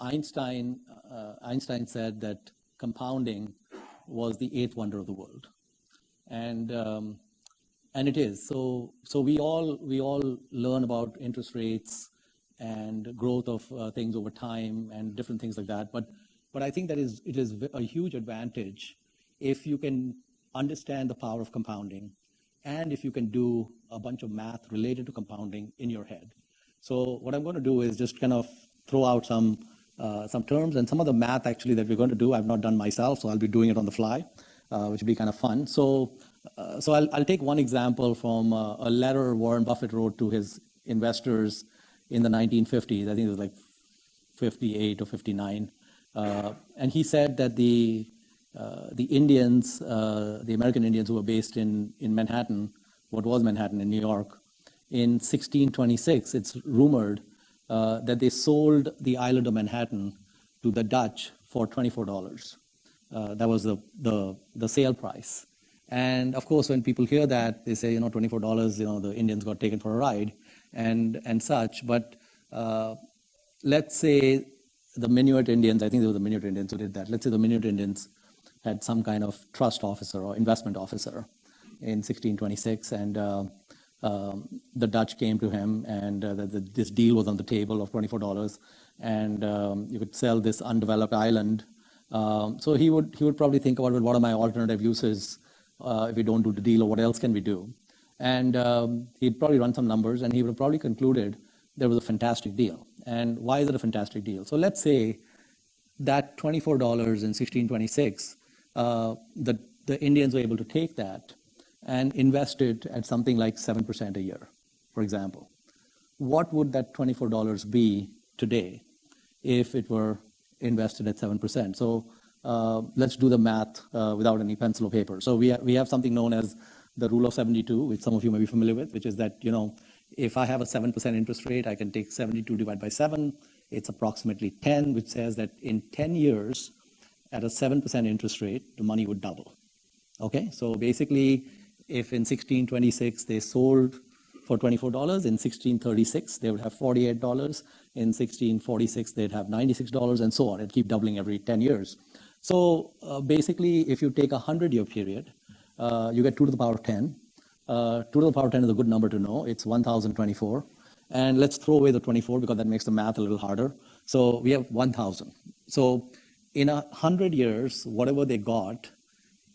Einstein said that compounding was the eighth wonder of the world, and it is. So we all learn about interest rates and growth of things over time and different things like that. But I think that it is a huge advantage if you can understand the power of compounding, and if you can do a bunch of math related to compounding in your head. So what I'm going to do is just kind of throw out some terms, and some of the math actually that we're going to do I've not done myself, so I'll be doing it on the fly, which will be kind of fun. So I'll take one example from a letter Warren Buffett wrote to his investors in the 1950s. I think it was like 58 or 59. And he said that the Indians, the American Indians who were based in Manhattan, what was Manhattan in New York, in 1626, it's rumored that they sold the island of Manhattan to the Dutch for $24. That was the sale price. And of course, when people hear that, they say, $24, the Indians got taken for a ride and such. But let's say the Minuit Indians, I think they were the Minuit Indians who did that. Let's say the Minuit Indians had some kind of trust officer or investment officer in 1626, and the Dutch came to him, and this deal was on the table of $24, and you could sell this undeveloped island. So he would probably think about, well, what are my alternative uses if we don't do the deal, or what else can we do? And he'd probably run some numbers, and he would have probably concluded there was a fantastic deal. And why is it a fantastic deal? So let's say that $24 in 1626, the Indians were able to take that and invest it at something like 7% a year, for example. What would that $24 be today if it were invested at 7%? So let's do the math without any pencil or paper. So we have something known as the rule of 72, which some of you may be familiar with, which is that, if I have a 7% interest rate, I can take 72 divided by 7. It's approximately 10, which says that in 10 years, at a 7% interest rate, the money would double. Okay, so basically, if in 1626 they sold for $24, in 1636 they would have $48, in 1646 they'd have $96, and so on. It'd keep doubling every 10 years. So basically, if you take a 100-year period, you get 2 to the power of 10. 2 to the power of 10 is a good number to know. It's 1,024. And let's throw away the 24 because that makes the math a little harder. So we have 1,000. So in 100 years, whatever they got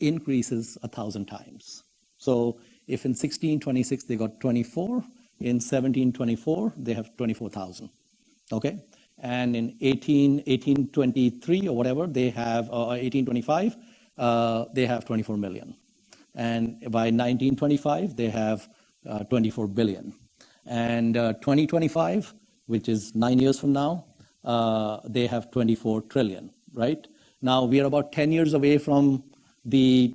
increases 1,000 times. So if in 1626 they got 24, in 1724 they have 24,000. Okay? And in 1823 or whatever, they have 1825, they have 24 million. And by 1925, they have 24 billion. And 2025, which is 9 years from now, they have 24 trillion, right? Now, we are about 10 years away from the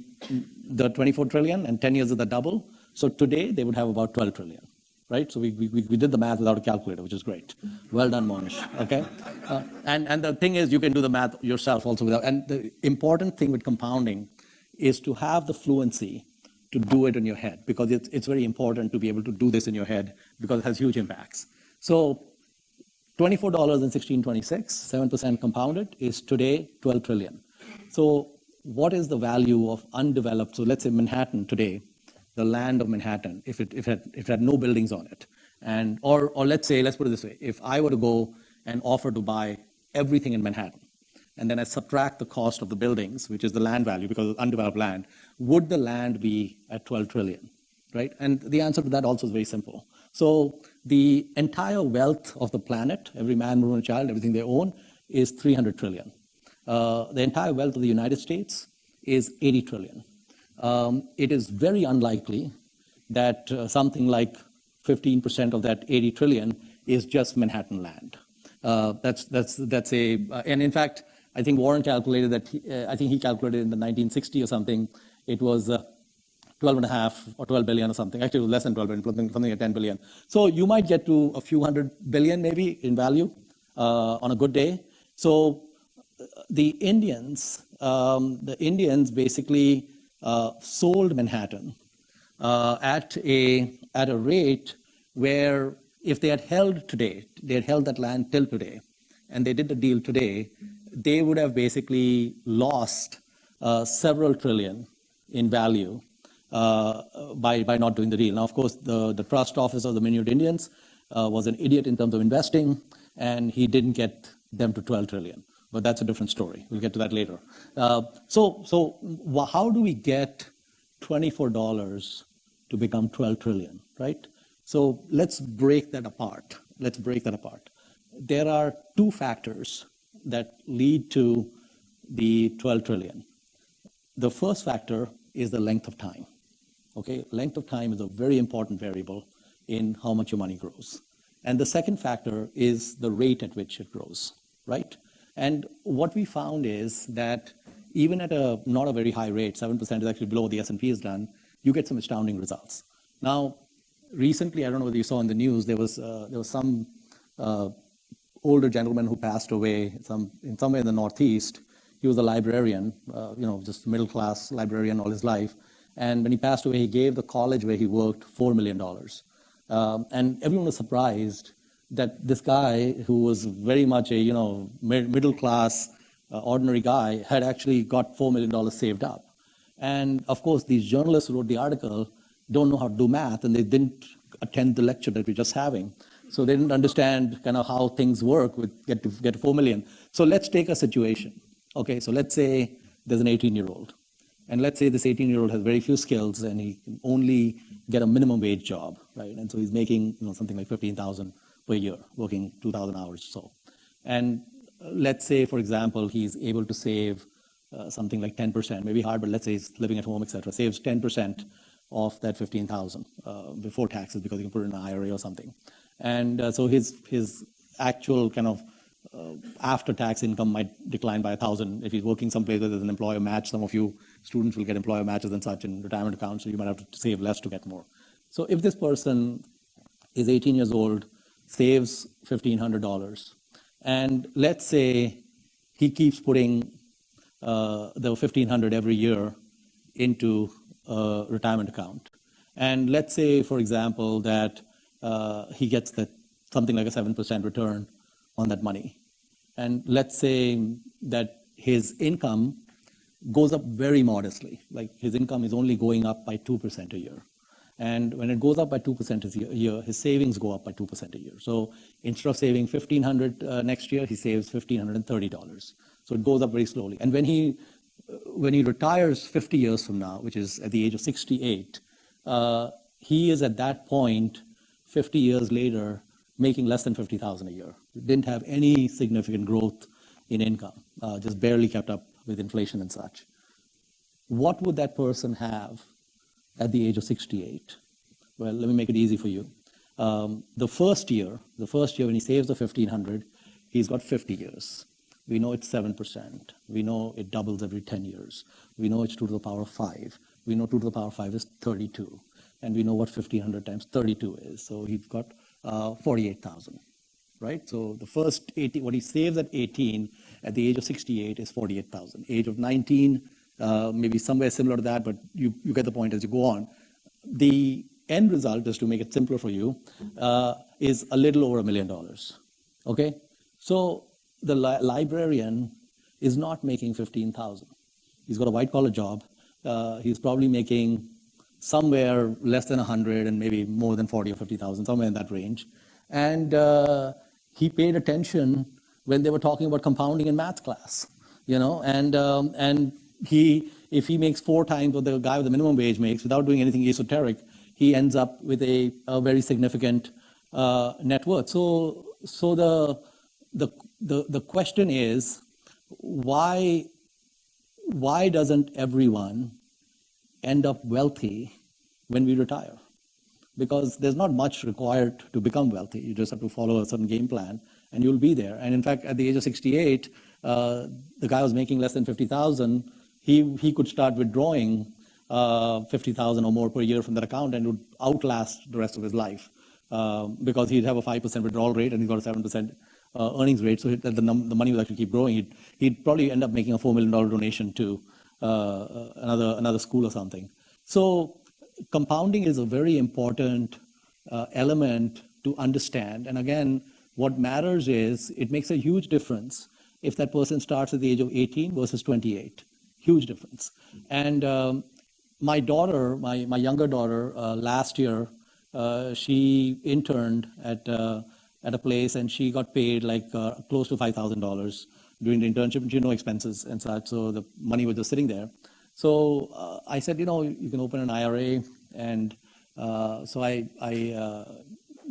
24 trillion, and 10 years is the double. So today, they would have about 12 trillion, right? So we did the math without a calculator, which is great. Well done, Monish, okay? And the thing is, you can do the math yourself also without, and the important thing with compounding is to have the fluency to do it in your head, because it's very important to be able to do this in your head because it has huge impacts. So $24 in 1626, 7% compounded, is today 12 trillion. So what is the value of undeveloped, so let's say Manhattan today, the land of Manhattan, if it had no buildings on it, and or let's put it this way, if I were to go and offer to buy everything in Manhattan, and then I subtract the cost of the buildings, which is the land value because it's undeveloped land, would the land be at 12 trillion, right? And the answer to that also is very simple. So the entire wealth of the planet, every man, woman, and child, everything they own, is 300 trillion. The entire wealth of the United States is 80 trillion. It is very unlikely that something like 15% of that 80 trillion is just Manhattan land. And in fact, I think Warren calculated that, I think he calculated in the 1960 or something, it was 12.5 or 12 billion or something. Actually, it was less than 12 billion, something like 10 billion. So you might get to a few hundred billion maybe in value on a good day. So the Indians basically sold Manhattan at a rate where if they had held today, they had held that land till today, and they did the deal today, they would have basically lost several trillion in value by not doing the deal. Now, of course, the trust officer of the Minute Indians was an idiot in terms of investing, and he didn't get them to 12 trillion. But that's a different story. We'll get to that later. So how do we get $24 to become 12 trillion, right? So let's break that apart. There are two factors that lead to the 12 trillion. The first factor is the length of time. Okay, length of time is a very important variable in how much your money grows. And the second factor is the rate at which it grows, right? And what we found is that even at not a very high rate, 7% is actually below what the S&P has done, you get some astounding results. Now, recently, I don't know whether you saw in the news, there was some older gentleman who passed away somewhere in the Northeast. He was a librarian, just middle-class librarian all his life. And when he passed away, he gave the college where he worked $4 million. And everyone was surprised that this guy, who was very much a middle-class, ordinary guy, had actually got $4 million saved up. And of course, these journalists who wrote the article don't know how to do math, and they didn't attend the lecture that we're just having. So they didn't understand kind of how things work with get 4 million. So let's take a situation. Okay, so let's say there's an 18-year-old. And let's say this 18-year-old has very few skills and he can only get a minimum wage job, right? And so he's making something like 15,000 per year, working 2,000 hours or so. And let's say, for example, he's able to save something like 10%, maybe hard, but let's say he's living at home, et cetera, saves 10% of that 15,000 before taxes because he can put it in an IRA or something. And so his actual kind of after-tax income might decline by 1,000 if he's working someplace where there's an employer match. Some of you students will get employer matches and such in retirement accounts, so you might have to save less to get more. So if this person is 18 years old, saves $1,500, and let's say he keeps putting the $1,500 every year into a retirement account, and let's say, for example, that he gets something like a 7% return on that money. And let's say that his income goes up very modestly, like his income is only going up by 2% a year. And when it goes up by 2% a year, his savings go up by 2% a year. So instead of saving $1,500 next year, he saves $1,530. So it goes up very slowly. And when he retires 50 years from now, which is at the age of 68, he is at that point, 50 years later, making less than $50,000 a year. Didn't have any significant growth in income, just barely kept up with inflation and such. What would that person have at the age of 68? Well, let me make it easy for you. The first year when he saves the $1,500, he's got 50 years. We know it's 7%. We know it doubles every 10 years. We know it's 2 to the power of 5. We know 2 to the power of 5 is 32. And we know what 1,500 times 32 is. So he's got 48,000, right? So the first 80, what he saves at 18, at the age of 68 is 48,000. Age of 19, maybe somewhere similar to that, but you get the point as you go on. The end result, just to make it simpler for you, is a little over $1 million, okay? So the librarian is not making 15,000. He's got a white-collar job. He's probably making somewhere less than 100 and maybe more than 40 or 50,000, somewhere in that range. And he paid attention when they were talking about compounding in math class, and if he makes 4 times what the guy with the minimum wage makes without doing anything esoteric, he ends up with a very significant net worth. So the question is, why doesn't everyone end up wealthy when we retire? Because there's not much required to become wealthy. You just have to follow a certain game plan and you'll be there. And in fact, at the age of 68, the guy was making less than 50,000. He could start withdrawing 50,000 or more per year from that account and would outlast the rest of his life because he'd have a 5% withdrawal rate and he's got a 7% earnings rate. So the money would actually keep growing. He'd probably end up making a $4 million donation to another school or something. So compounding is a very important element to understand. And again, What matters is it makes a huge difference if that person starts at the age of 18 versus 28. Huge difference. And my daughter, my younger daughter, last year, she interned at a place and she got paid like close to $5,000 during the internship. She had no expenses and such, so the money was just sitting there. So I said, you can open an IRA, and so I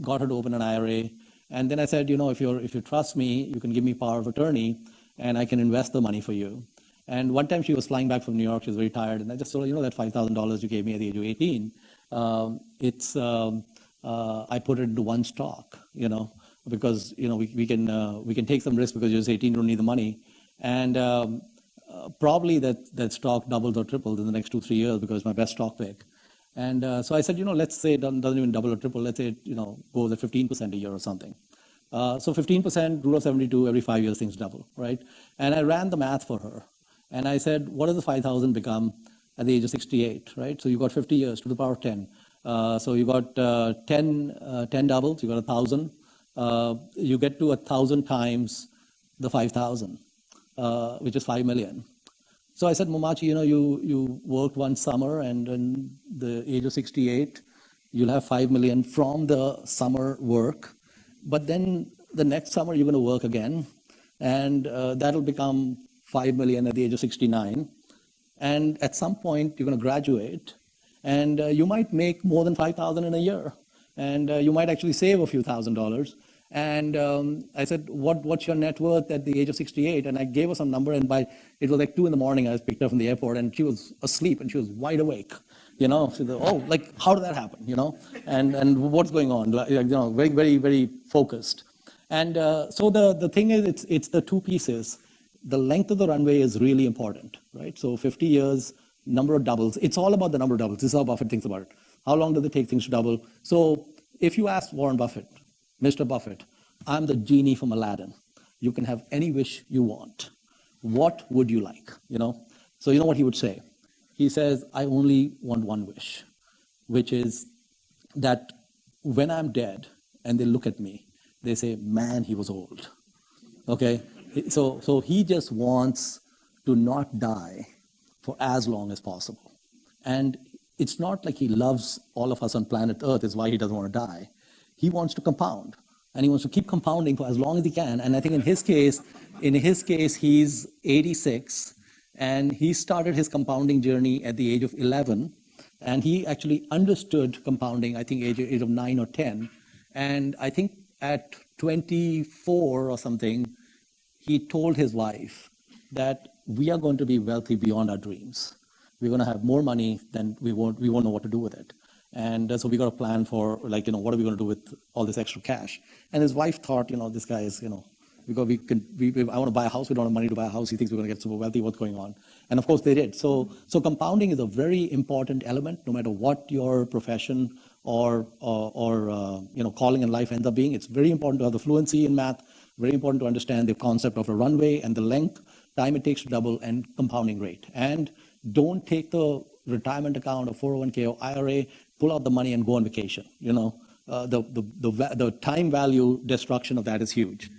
got her to open an IRA, and then I said, if you trust me, you can give me power of attorney, and I can invest the money for you. And one time she was flying back from New York, she was very tired, and I just told her, that $5,000 you gave me at the age of 18, I put it into one stock, because we can take some risk because you're just 18, you don't need the money, and probably that stock doubles or triples in the next 2-3 years because it's my best stock pick. And so I said, let's say it doesn't even double or triple. Let's say it, goes at 15% a year or something. So 15%, rule of 72, every 5 years things double, right? And I ran the math for her. And I said, what does the 5,000 become at the age of 68, right? So you got 50 years to the power of 10. So you got 10 doubles, you got 1,000. You get to 1,000 times the 5,000, which is 5 million. So I said, Mamachi, you worked one summer, and in the age of 68, you'll have 5 million from the summer work. But then the next summer, you're going to work again, and that'll become 5 million at the age of 69. And at some point, you're going to graduate, and you might make more than 5,000 in a year, and you might actually save a few $1,000s. And I said, what's your net worth at the age of 68? And I gave her some number, and it was like 2 in the morning, I was picked up from the airport, and she was asleep, and she was wide awake. She said, oh, like, how did that happen, and what's going on? Very, very, very focused. And so the thing is, it's the two pieces. The length of the runway is really important, right? So 50 years, number of doubles. It's all about the number of doubles. This is how Buffett thinks about it. How long does it take things to double? So if you ask Warren Buffett, Mr. Buffett, I'm the genie from Aladdin. You can have any wish you want. What would you like? So you know what he would say? He says, I only want one wish, which is that when I'm dead and they look at me, they say, man, he was old. Okay? So he just wants to not die for as long as possible. And it's not like he loves all of us on planet Earth is why he doesn't want to die. He wants to compound, and he wants to keep compounding for as long as he can. And I think in his case, he's 86, and he started his compounding journey at the age of 11, and he actually understood compounding, I think, age of 9 or 10. And I think at 24 or something, he told his wife that we are going to be wealthy beyond our dreams. We're going to have more money than we won't know what to do with it. And so we got a plan for, what are we going to do with all this extra cash? And his wife thought, this guy is, I want to buy a house. We don't have money to buy a house. He thinks we're going to get super wealthy. What's going on? And of course they did. So compounding is a very important element, no matter what your profession or calling in life ends up being. It's very important to have the fluency in math. Very important to understand the concept of a runway and the length, time it takes to double, and compounding rate. And don't take the retirement account or 401k or IRA, pull out the money and go on vacation. The time value destruction of that is huge.